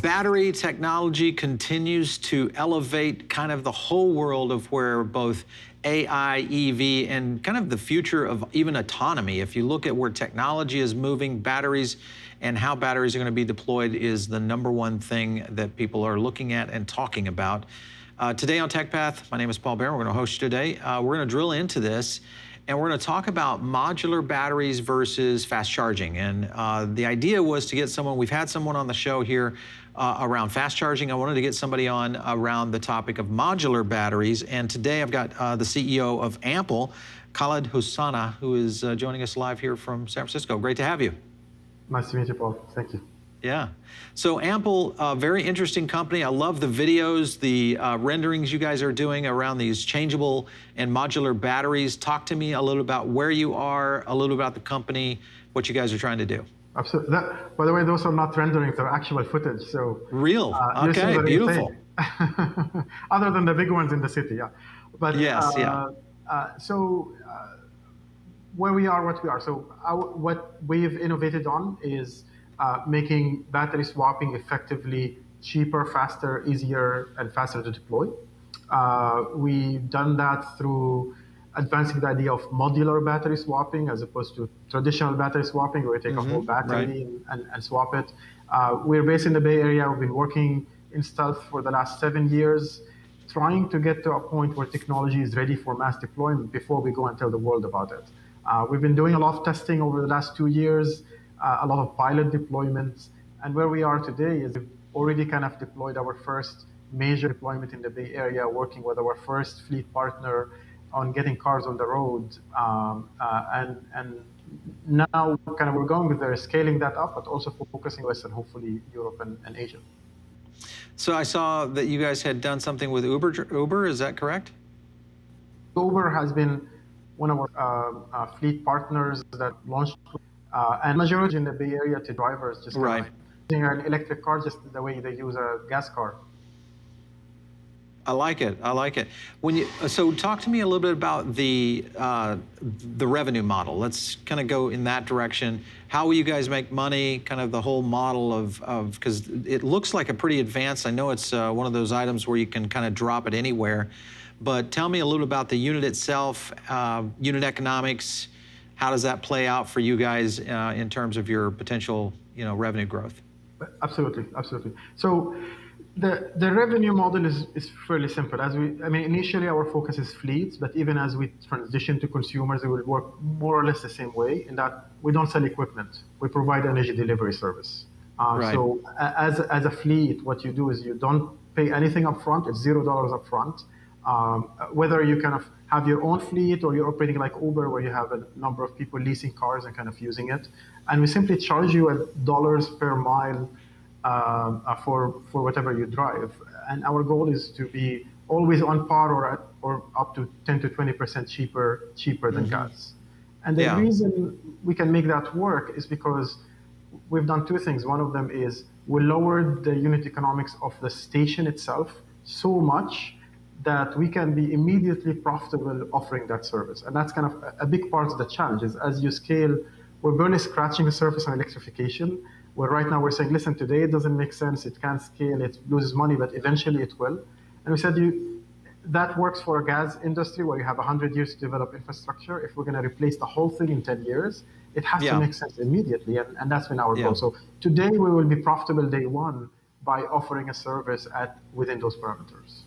battery technology continues to elevate kind of the whole world of where both AI, EV, and kind of the future of even autonomy. If you look at where technology is moving, batteries and how batteries are going to be deployed is the #1 thing that people are looking at and talking about. Today on TechPath, my name is Paul Barron. We're going to host you today. We're going to drill into this, and we're going to talk about modular batteries versus fast charging. And the idea was to get someone, we've had someone on the show here around fast charging. I wanted to get somebody on around the topic of modular batteries. And today I've got the CEO of Ample, Khaled Hassounah, who is joining us live here from San Francisco. Great to have you. Nice to meet you, Paul. Thank you. Yeah. So Ample, very interesting company. I love the videos, the renderings you guys are doing around these changeable and modular batteries. Talk to me a little about where you are, a little about the company, what you guys are trying to do. Absolutely. By the way, those are not renderings, they're actual footage. So real. Okay, beautiful. Other than the big ones in the city, yeah. But yes, where we are, what we are. So what we've innovated on is making battery swapping effectively cheaper, faster, easier, and faster to deploy. We've done that through advancing the idea of modular battery swapping as opposed to traditional battery swapping, where we take a whole battery and swap it. We're based in the Bay Area. We've been working in stealth for the last 7 years, trying to get to a point where technology is ready for mass deployment before we go and tell the world about it. We've been doing a lot of testing over the last 2 years, a lot of pilot deployments. And where we are today is we've already kind of deployed our first major deployment in the Bay Area, working with our first fleet partner on getting cars on the road. And now kind of we're going with there, scaling that up, but also focusing on US and hopefully Europe and Asia. So I saw that you guys had done something with Uber, is that correct? Uber has been one of our fleet partners that launched, and majority in the Bay Area to drivers just using an electric car just the way they use a gas car. I like it. I like it. So talk to me a little bit about the revenue model. Let's kind of go in that direction. How will you guys make money? Kind of the whole model of because it looks like a pretty advanced. I know it's one of those items where you can kind of drop it anywhere, but tell me a little about the unit itself, unit economics. How does that play out for you guys in terms of your potential, revenue growth? Absolutely, absolutely. So the revenue model is fairly simple. Initially our focus is fleets, but even as we transition to consumers, it will work more or less the same way in that we don't sell equipment. We provide energy delivery service. So as a fleet, what you do is you don't pay anything up front. It's $0 up front. Whether you kind of have your own fleet or you're operating like Uber, where you have a number of people leasing cars and kind of using it. And we simply charge you dollars per mile for whatever you drive. And our goal is to be always on par or up to 10 to 20% cheaper than gas. And the reason we can make that work is because we've done two things. One of them is we lowered the unit economics of the station itself so much that we can be immediately profitable offering that service. And that's kind of a big part of the challenge is as you scale, we're barely scratching the surface on electrification, where right now we're saying, listen, today it doesn't make sense, it can't scale, it loses money, but eventually it will. And we said, that works for a gas industry where you have 100 years to develop infrastructure. If we're gonna replace the whole thing in 10 years, it has to make sense immediately, and that's been our goal. So today we will be profitable day one by offering a service within those parameters.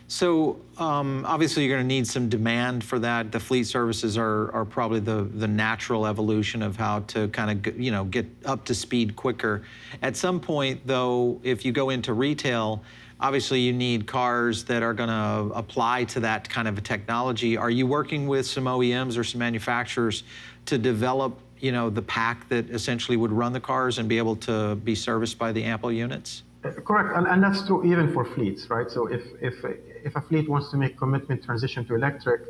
So obviously you're going to need some demand for that. The fleet services are probably the natural evolution of how to kind of get up to speed quicker. At some point, though, if you go into retail, obviously you need cars that are going to apply to that kind of a technology. Are you working with some OEMs or some manufacturers to develop the pack that essentially would run the cars and be able to be serviced by the Ample units? Correct, and that's true even for fleets, right? So if a fleet wants to make commitment transition to electric,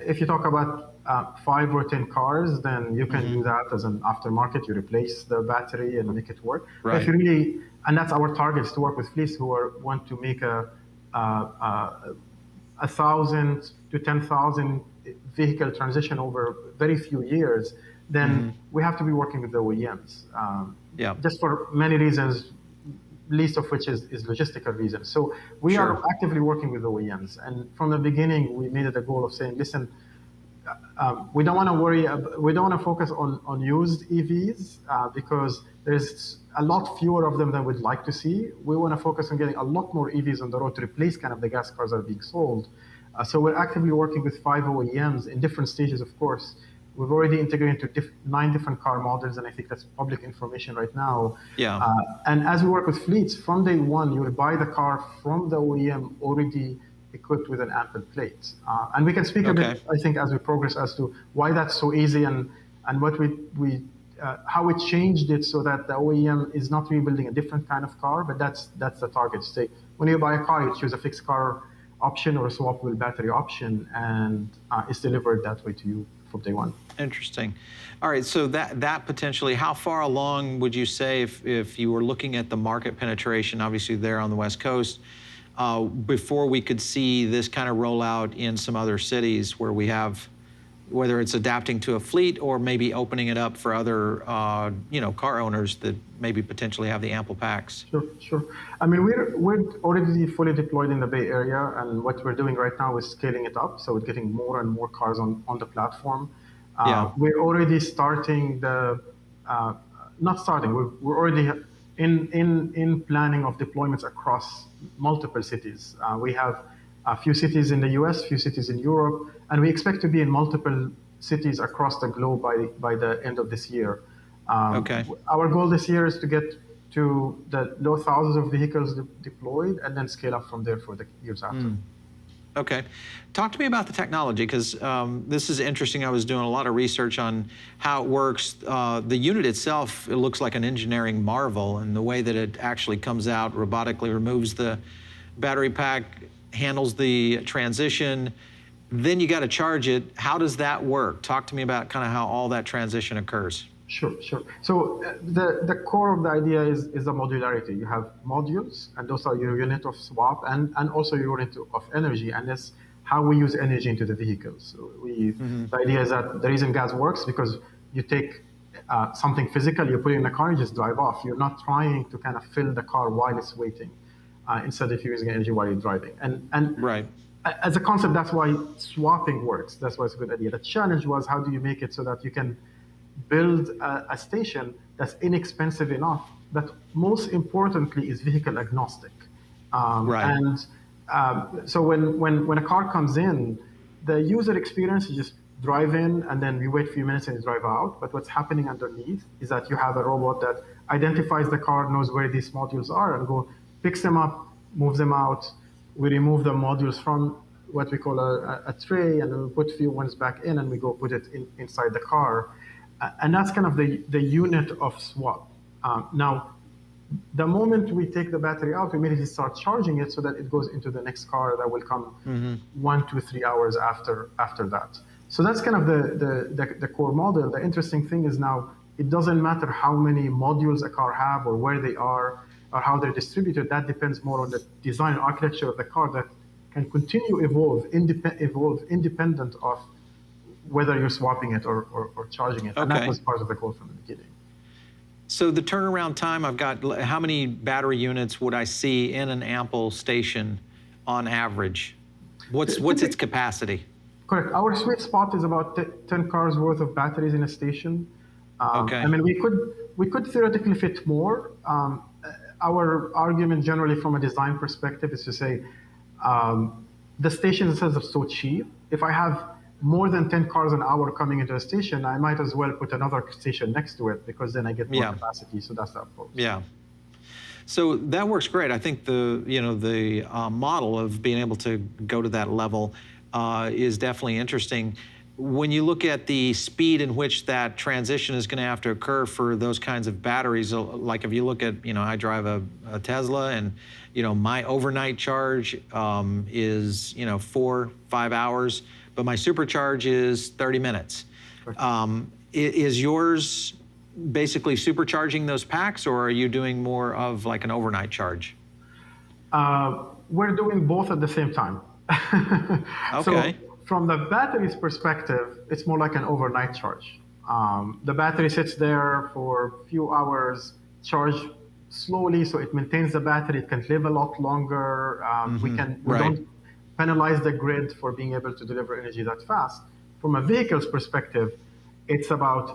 if you talk about 5 or 10 cars, then you can do that as an aftermarket. You replace the battery and make it work. Right. If you really, and that's our target, is to work with fleets who want to make a 1,000 to 10,000 vehicle transition over very few years. Then we have to be working with the OEMs. Just for many reasons. least of which is logistical reasons. So we Sure. are actively working with OEMs, and from the beginning we made it a goal of saying, listen, we don't want to worry. We don't want to focus on used EVs because there's a lot fewer of them than we'd like to see. We want to focus on getting a lot more EVs on the road to replace kind of the gas cars that are being sold. So we're actively working with 5 OEMs in different stages, of course. We've already integrated into 9 different car models, and I think that's public information right now. Yeah. And as we work with fleets, from day one, you will buy the car from the OEM already equipped with an ample plate. And we can speak a bit, I think, as we progress as to why that's so easy and what how it changed it so that the OEM is not rebuilding a different kind of car, but that's the target. Say, when you buy a car, you choose a fixed car option or a swappable battery option, and it's delivered that way to you from day one. Interesting. All right, so that potentially, how far along would you say if you were looking at the market penetration, obviously there on the West Coast, before we could see this kind of rollout in some other cities where we have, whether it's adapting to a fleet or maybe opening it up for other, car owners that maybe potentially have the ample packs? Sure. I mean, we're already fully deployed in the Bay Area, and what we're doing right now is scaling it up. So we're getting more and more cars on the platform. We're already starting not starting. We're already in planning of deployments across multiple cities. We have a few cities in the US, few cities in Europe, and we expect to be in multiple cities across the globe by the end of this year. Our goal this year is to get to the low thousands of vehicles deployed and then scale up from there for the years after. Okay. Talk to me about the technology, because this is interesting. I was doing a lot of research on how it works. The unit itself, it looks like an engineering marvel, and the way that it actually comes out robotically, removes the battery pack, handles the transition, then you got to charge it. How does that work? Talk to me about kind of how all that transition occurs. Sure. So the core of the idea is the modularity. You have modules, and those are your unit of swap and also your unit of energy, and that's how we use energy into the vehicles. So the idea is that the reason gas works because you take something physical, you put it in a car, you just drive off. You're not trying to kind of fill the car while it's waiting, instead of using energy while you're driving. And right. As a concept, that's why swapping works. That's why it's a good idea. The challenge was, how do you make it so that you can build a station that's inexpensive enough, but most importantly is vehicle agnostic. And so when a car comes in, the user experience is just drive in and then we wait a few minutes and drive out. But what's happening underneath is that you have a robot that identifies the car, knows where these modules are, and picks them up, moves them out. We remove the modules from what we call a tray, and we put a few ones back in, and we go put it inside the car. And that's kind of the unit of swap. Now, the moment we take the battery out, we immediately start charging it so that it goes into the next car that will come 1 to 3 hours after that. So that's kind of the core model. The interesting thing is now it doesn't matter how many modules a car have or where they are or how they're distributed. That depends more on the design and architecture of the car that can continue evolve independent of whether you're swapping it or charging it. And that was part of the goal from the beginning. So the turnaround time, I've got, how many battery units would I see in an ample station on average? What's its capacity? Correct. Our sweet spot is about 10 cars worth of batteries in a station. I mean, we could theoretically fit more. Our argument generally from a design perspective is to say, the stations themselves are so cheap. If I have more than 10 cars an hour coming into a station, I might as well put another station next to it, because then I get more capacity. So that's the approach. Yeah. So that works great. I think the model of being able to go to that level is definitely interesting. When you look at the speed in which that transition is going to have to occur for those kinds of batteries, like if you look at, I drive a Tesla, and my overnight charge is 4-5 hours, but my supercharge is 30 minutes. Is yours basically supercharging those packs, or are you doing more of like an overnight charge? We're doing both at the same time. So from the battery's perspective, it's more like an overnight charge. The battery sits there for a few hours, charge slowly, so it maintains the battery. It can live a lot longer. We Right. don't penalize the grid for being able to deliver energy that fast. From a vehicle's perspective, it's about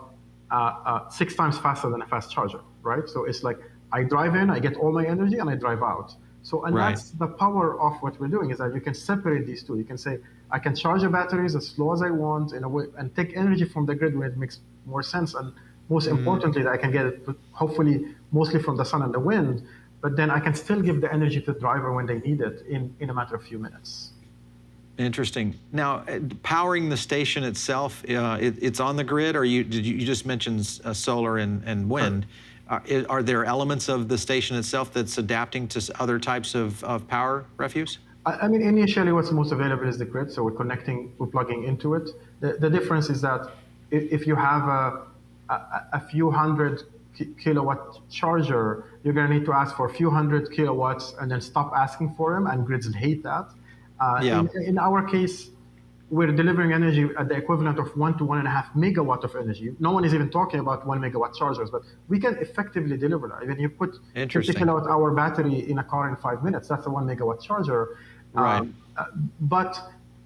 6 times faster than a fast charger, right? So it's like I drive in, I get all my energy, and I drive out. So, and Right. that's the power of what we're doing, is that you can separate these two. You can say, I can charge the batteries as slow as I want in a way, and take energy from the grid when it makes more sense. And most importantly, that I can get it, hopefully, mostly from the sun and the wind, but then I can still give the energy to the driver when they need it in a matter of few minutes. Interesting. Now, powering the station itself, it's on the grid, or you just mentioned solar and wind. Are there elements of the station itself that's adapting to other types of power refuse? I mean, initially, what's most available is the grid, so we're plugging into it. The difference is that if you have a few hundred kilowatt charger, you're going to need to ask for a few hundred kilowatts and then stop asking for them, and grids hate that. Yeah. In our case, we're delivering energy at the equivalent of 1 to 1.5 megawatt of energy. No one is even talking about 1 megawatt chargers, but we can effectively deliver that. Even you put 50 kilowatt hour battery in a car in 5 minutes, that's a 1 megawatt charger. Right. But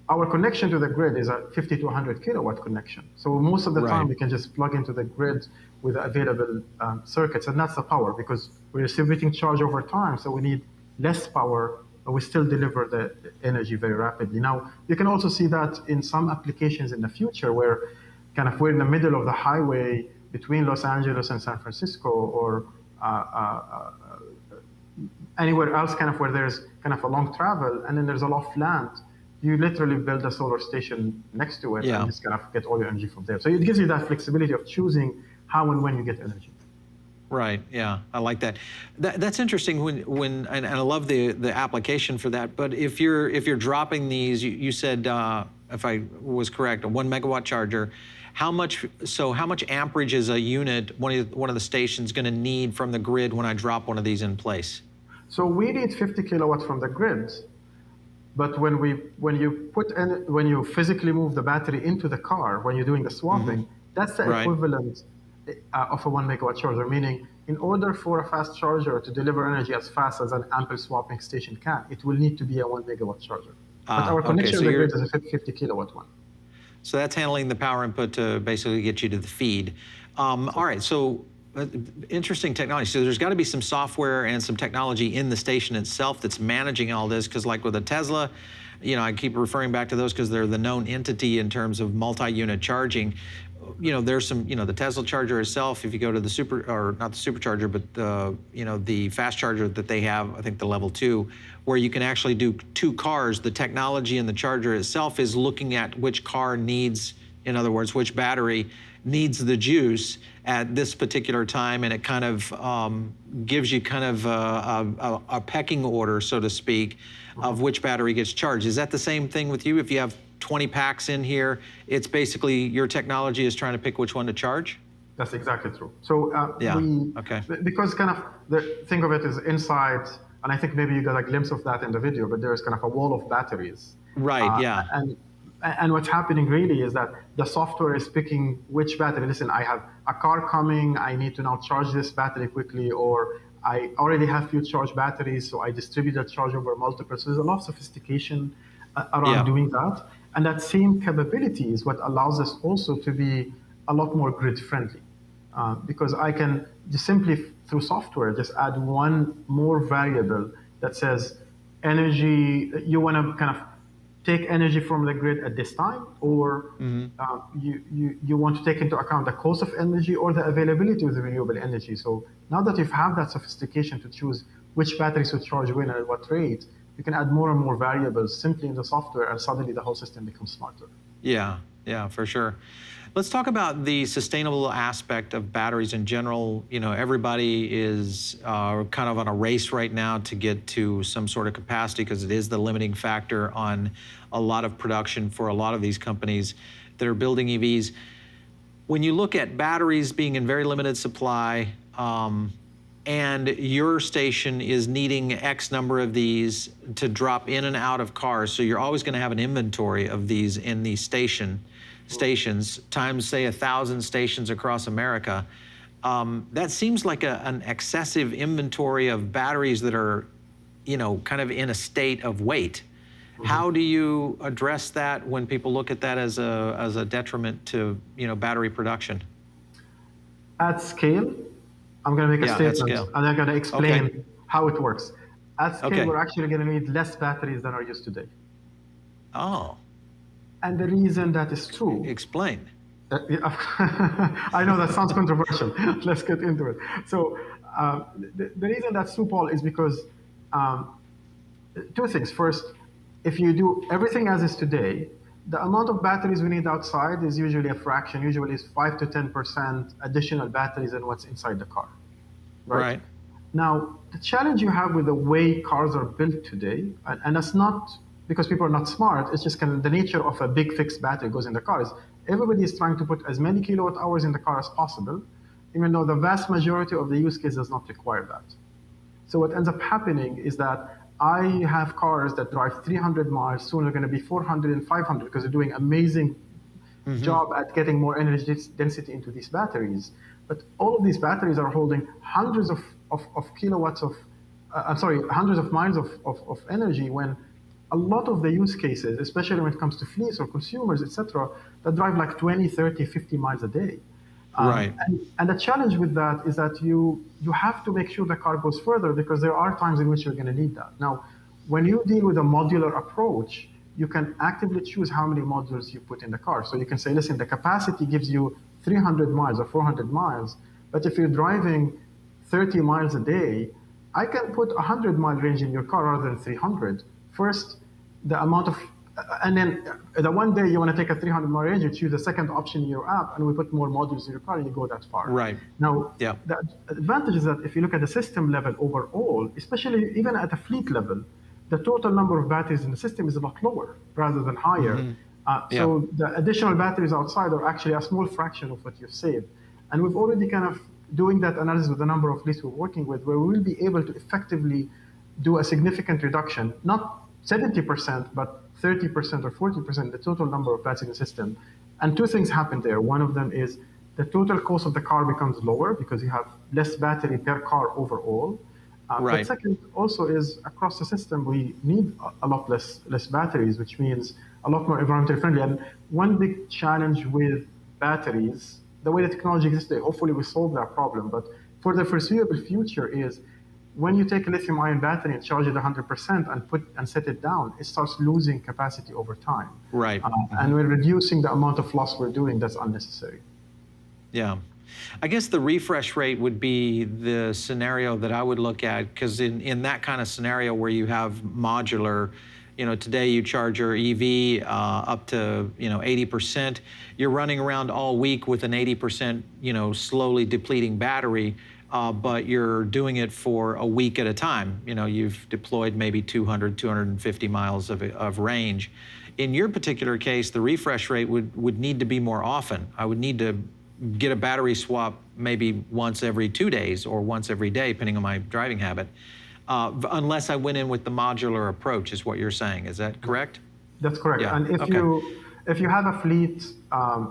our connection to the grid is a 50 to 100 kilowatt connection. So most of the time we can just plug into the grid with available circuits, and that's the power, because we're distributing charge over time, so we need less power, but we still deliver the energy very rapidly. Now, you can also see that in some applications in the future where kind of we're in the middle of the highway between Los Angeles and San Francisco, or anywhere else kind of where there's kind of a long travel, and then there's a lot of land. You literally build a solar station next to it and just kind of get all your energy from there. So it gives you that flexibility of choosing how and when you get energy. Right. Yeah, I like that. That's interesting. And I love the application for that. But if you're dropping these, you said, if I was correct, a 1 megawatt charger. How much amperage is a unit, one of the stations, going to need from the grid when I drop one of these in place? So we need 50 kilowatts from the grid. But when you physically move the battery into the car, when you're doing the swapping, that's the equivalent of a 1 megawatt charger, meaning in order for a fast charger to deliver energy as fast as an ample swapping station can, it will need to be a 1 megawatt charger. But our connection to the grid is a 50 kilowatt one. So that's handling the power input to basically get you to the feed. All right, so interesting technology. So there's got to be some software and some technology in the station itself that's managing all this, because like with a Tesla, I keep referring back to those because they're the known entity in terms of multi-unit charging. There's some, the Tesla charger itself, if you go to the not the supercharger, but the fast charger that they have, I think the level 2, where you can actually do 2 cars. The technology in the charger itself is looking at which car needs, in other words, which battery needs the juice at this particular time, and it kind of gives you kind of a pecking order, so to speak, of which battery gets charged. Is that the same thing with you? If you have 20 packs in here, it's basically your technology is trying to pick which one to charge? That's exactly true. So because kind of think of it as inside, and I think maybe you got a glimpse of that in the video, but there's kind of a wall of batteries. Right, And what's happening really is that the software is picking which battery. Listen, I have a car coming, I need to now charge this battery quickly, or I already have few charge batteries, so I distribute that charge over multiple. So there's a lot of sophistication around doing that. And that same capability is what allows us also to be a lot more grid friendly. Because I can just simply, through software, just add one more variable that says energy, you want to kind of take energy from the grid at this time, or you want to take into account the cost of energy or the availability of the renewable energy. So now that you have that sophistication to choose which batteries to charge when and at what rate, you can add more and more variables simply in the software, and suddenly the whole system becomes smarter. Yeah, for sure. Let's talk about the sustainable aspect of batteries in general. Everybody is kind of on a race right now to get to some sort of capacity, because it is the limiting factor on a lot of production for a lot of these companies that are building EVs. When you look at batteries being in very limited supply, and your station is needing X number of these to drop in and out of cars, so you're always going to have an inventory of these in these stations, times say 1,000 stations across America. That seems like an excessive inventory of batteries that are, kind of in a state of wait. How do you address that when people look at that as a detriment to, battery production? At scale, I'm going to make a Yeah, at statement scale. and I'm going to Okay. explain how it works. At scale, Okay. we're actually going to need less batteries than are used today. Oh, And the reason that is true, explain. I know that sounds controversial. Let's get into it. So, the reason that's true, Paul, is because um, two things. First, if you do everything as is today, the amount of batteries we need outside is usually a fraction. Usually, it's 5 to 10% additional batteries than what's inside the car, right? Right. Now, the challenge you have with the way cars are built today, and that's not because people are not smart, it's just kind of the nature of a big fixed battery goes in the car, is everybody is trying to put as many kilowatt hours in the car as possible, even though the vast majority of the use case does not require that. So what ends up happening is that I have cars that drive 300 miles, soon they're going to be 400 and 500 because they're doing amazing job at getting more energy density into these batteries. But all of these batteries are holding hundreds of kilowatts of, hundreds of miles of energy when a lot of the use cases, especially when it comes to fleets or consumers, etc., that drive like 20, 30, 50 miles a day. Right. And the challenge with that is that you have to make sure the car goes further because there are times in which you're going to need that. Now, when you deal with a modular approach, you can actively choose how many modules you put in the car. So you can say, listen, the capacity gives you 300 miles or 400 miles, but if you're driving 30 miles a day, I can put a 100-mile range in your car rather than 300. First, the amount of, and then the one day you want to take a 300-mile range, you choose the second option in your app, and we put more modules in your car, and you go that far. Right. Now, Yeah. the advantage is that if you look at the system level overall, especially even at a fleet level, the total number of batteries in the system is a lot lower rather than higher. So the additional batteries outside are actually a small fraction of what you've saved. And we've already kind of doing that analysis with the number of fleets we're working with, where we will be able to effectively do a significant reduction, not 70%, but 30% or 40% the total number of batteries in the system. And two things happen there. One of them is the total cost of the car becomes lower because you have less battery per car overall. Right. But second, also is across the system, we need a lot less batteries, which means a lot more environmentally friendly. And one big challenge with batteries, the way the technology exists today, hopefully we solve that problem. But for the foreseeable future is when you take a lithium-ion battery and charge it 100% and set it down, it starts losing capacity over time. Right. And we're reducing the amount of loss we're doing that's unnecessary. Yeah. I guess the refresh rate would be the scenario that I would look at, because in that kind of scenario where you have modular, today you charge your EV up to 80%. You're running around all week with an 80% slowly depleting battery, but you're doing it for a week at a time. You've deployed maybe 200, 250 miles of range. In your particular case, the refresh rate would need to be more often. I would need to get a battery swap maybe once every 2 days or once every day, depending on my driving habit, unless I went in with the modular approach, is what you're saying. Is that correct? That's correct. Yeah. And if you have a fleet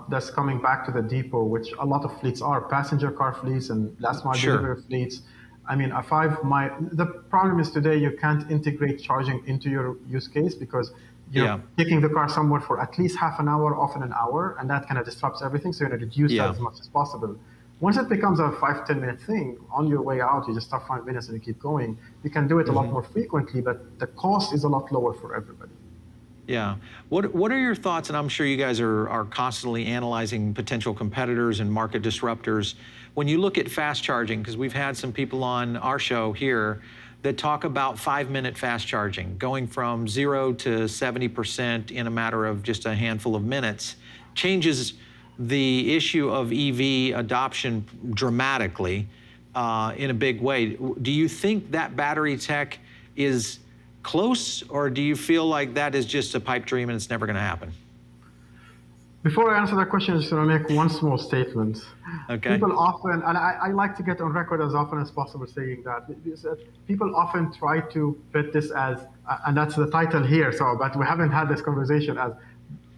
that's coming back to the depot, which a lot of fleets are, passenger car fleets and last mile delivery fleets, I mean, a 5 mile, the problem is today you can't integrate charging into your use case because you're taking the car somewhere for at least half an hour, often an hour, and that kind of disrupts everything. So you want to reduce that as much as possible. Once it becomes a 5-10 minute thing, on your way out, you just stop 5 minutes and you keep going. You can do it a lot more frequently, but the cost is a lot lower for everybody. Yeah. What are your thoughts? And I'm sure you guys are constantly analyzing potential competitors and market disruptors. When you look at fast charging, because we've had some people on our show here that talk about 5-minute fast charging, going from 0 to 70% in a matter of just a handful of minutes, changes the issue of EV adoption dramatically in a big way. Do you think that battery tech is close, or do you feel like that is just a pipe dream and it's never going to happen? Before I answer that question, I just want to make one small statement. Okay. People often, and I like to get on record as often as possible saying that, people often try to put this as, and that's the title here, but we haven't had this conversation, as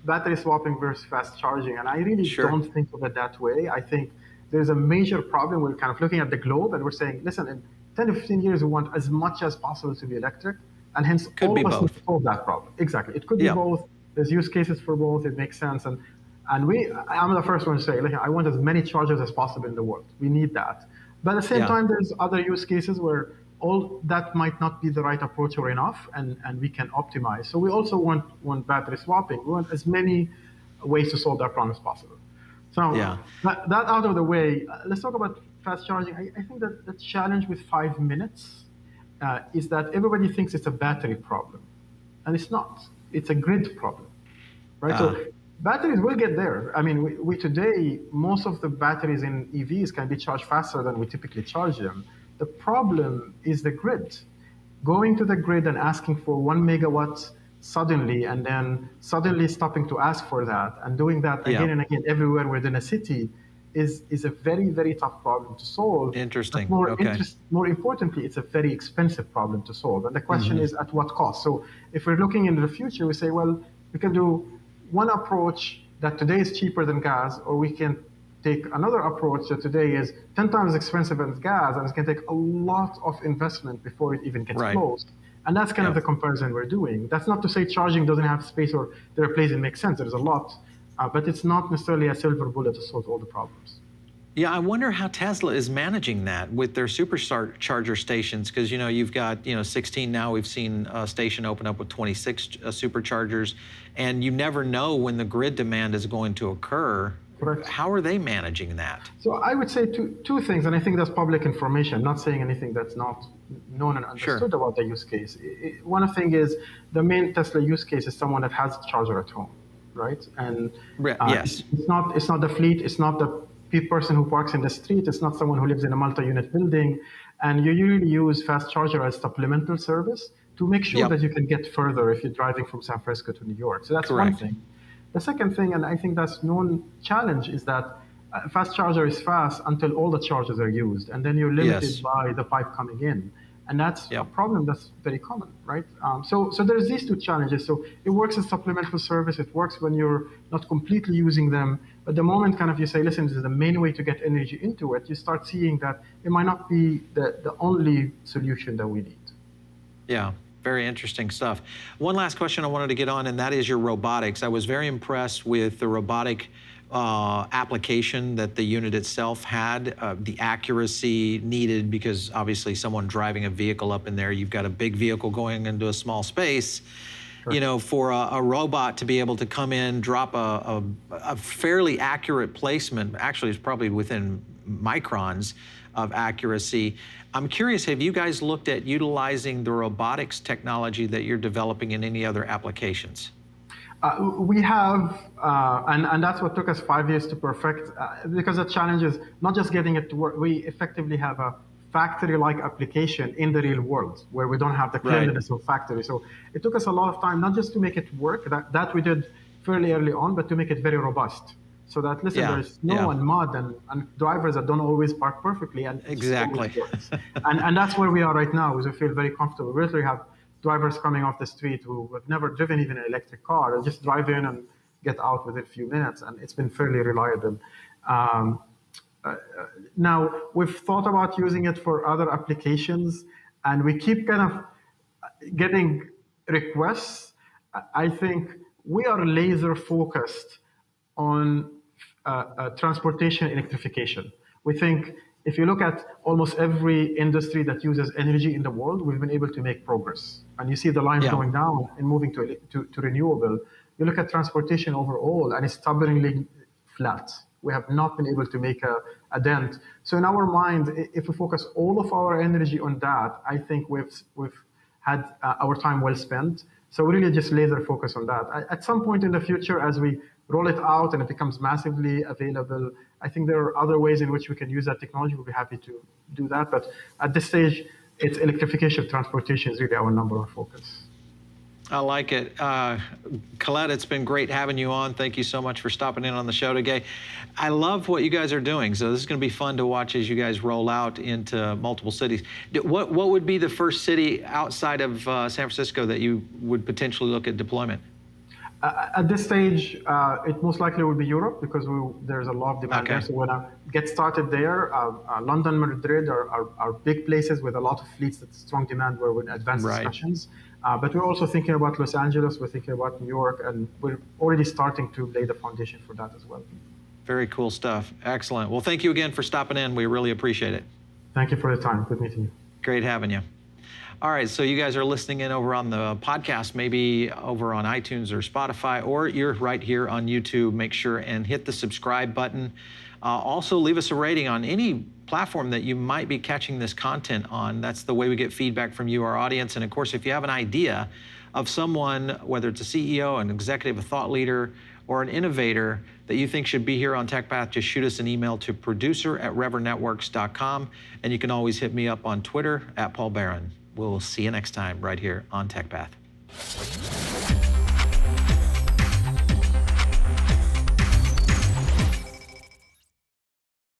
battery swapping versus fast charging. And I really don't think of it that way. I think there's a major problem. We're kind of looking at the globe and we're saying, listen, in 10 to 15 years, we want as much as possible to be electric. And hence, Could all be of us need both. to solve that problem. Exactly. It could be Yeah. both. There's use cases for both. It makes sense. And I'm the first one to say, listen, I want as many chargers as possible in the world. We need that. But at the same Yeah. time, there's other use cases where all that might not be the right approach or enough, and we can optimize. So we also want battery swapping. We want as many ways to solve that problem as possible. So Yeah. that out of the way, let's talk about fast charging. I think that the challenge with 5 minutes is that everybody thinks it's a battery problem, and it's not. It's a grid problem, right? So batteries will get there. I mean, we today, most of the batteries in EVs can be charged faster than we typically charge them. The problem is the grid. Going to the grid and asking for 1 megawatt suddenly, and then suddenly stopping to ask for that, and doing that again and again everywhere within a city is a very, very tough problem to solve. Interesting. But more importantly, it's a very expensive problem to solve. And the question is, at what cost? So if we're looking into the future, we say, well, we can do one approach that today is cheaper than gas, or we can take another approach that today is 10 times expensive as gas, and it's going to take a lot of investment before it even gets closed. And that's kind of the comparison we're doing. That's not to say charging doesn't have space or there are places it makes sense. There's a lot, but it's not necessarily a silver bullet to solve all the problems. Yeah, I wonder how Tesla is managing that with their supercharger stations, because you've got 16 now. We've seen a station open up with 26 superchargers, and you never know when the grid demand is going to occur. Correct. How are they managing that? So I would say two things, and I think that's public information, not saying anything that's not known and understood about the use case. One thing is the main Tesla use case is someone that has a charger at home, right? And yes, it's not the fleet, it's not the person who parks in the street, it's not someone who lives in a multi-unit building, and you usually use fast charger as supplemental service to make sure that you can get further if you're driving from San Francisco to New York. So that's one thing. The second thing, and I think that's known challenge, is that fast charger is fast until all the chargers are used, and then you're limited by the pipe coming in. And that's a problem that's very common, right? So there's these two challenges. So it works as supplemental service. It works when you're not completely using them. But the moment kind of you say, listen, this is the main way to get energy into it, you start seeing that it might not be the only solution that we need. Yeah. Very interesting stuff. One last question I wanted to get on, and that is your robotics. I was very impressed with the robotic application that the unit itself had, the accuracy needed, because obviously someone driving a vehicle up in there, you've got a big vehicle going into a small space. For a robot to be able to come in, drop a fairly accurate placement, actually it's probably within microns of accuracy. I'm curious, have you guys looked at utilizing the robotics technology that you're developing in any other applications? We have, and that's what took us 5 years to perfect, because the challenge is not just getting it to work. We effectively have a factory-like application in the real world where we don't have the cleanliness of factory. So it took us a lot of time, not just to make it work, that we did fairly early on, but to make it very robust. So that, listen, there's snow and mud and drivers that don't always park perfectly. And exactly. and that's where we are right now, is we feel very comfortable. We literally have drivers coming off the street who have never driven even an electric car, and just drive in and get out within a few minutes. And it's been fairly reliable. Now, we've thought about using it for other applications, and we keep kind of getting requests. I think we are laser focused on transportation electrification. We think if you look at almost every industry that uses energy in the world, we've been able to make progress. And you see the lines going down and moving to renewable. You look at transportation overall, and it's stubbornly flat. We have not been able to make a dent. So in our mind, if we focus all of our energy on that, I think we've had our time well spent. So we really just laser focus on that. At some point in the future, as we roll it out and it becomes massively available, I think there are other ways in which we can use that technology. We'll be happy to do that. But at this stage, it's electrification of transportation is really our number one focus. I like it. Khaled, it's been great having you on. Thank you so much for stopping in on the show today. I love what you guys are doing. So this is going to be fun to watch as you guys roll out into multiple cities. What would be the first city outside of San Francisco that you would potentially look at deployment? At this stage, it most likely will be Europe because there's a lot of demand there. Okay. So when I get started there, London, Madrid are big places with a lot of fleets that strong demand where we're in advanced Right. discussions. But we're also thinking about Los Angeles, we're thinking about New York, and we're already starting to lay the foundation for that as well. Very cool stuff. Excellent. Well, thank you again for stopping in. We really appreciate it. Thank you for the time. Good meeting you. Great having you. All right, so you guys are listening in over on the podcast, maybe over on iTunes or Spotify, or you're right here on YouTube. Make sure and hit the subscribe button. Also, leave us a rating on any platform that you might be catching this content on. That's the way we get feedback from you, our audience. And of course, if you have an idea of someone, whether it's a CEO, an executive, a thought leader, or an innovator that you think should be here on TechPath, just shoot us an email to producer@revernetworks.com. And you can always hit me up on Twitter @Paul Barron. We'll see you next time right here on TechPath.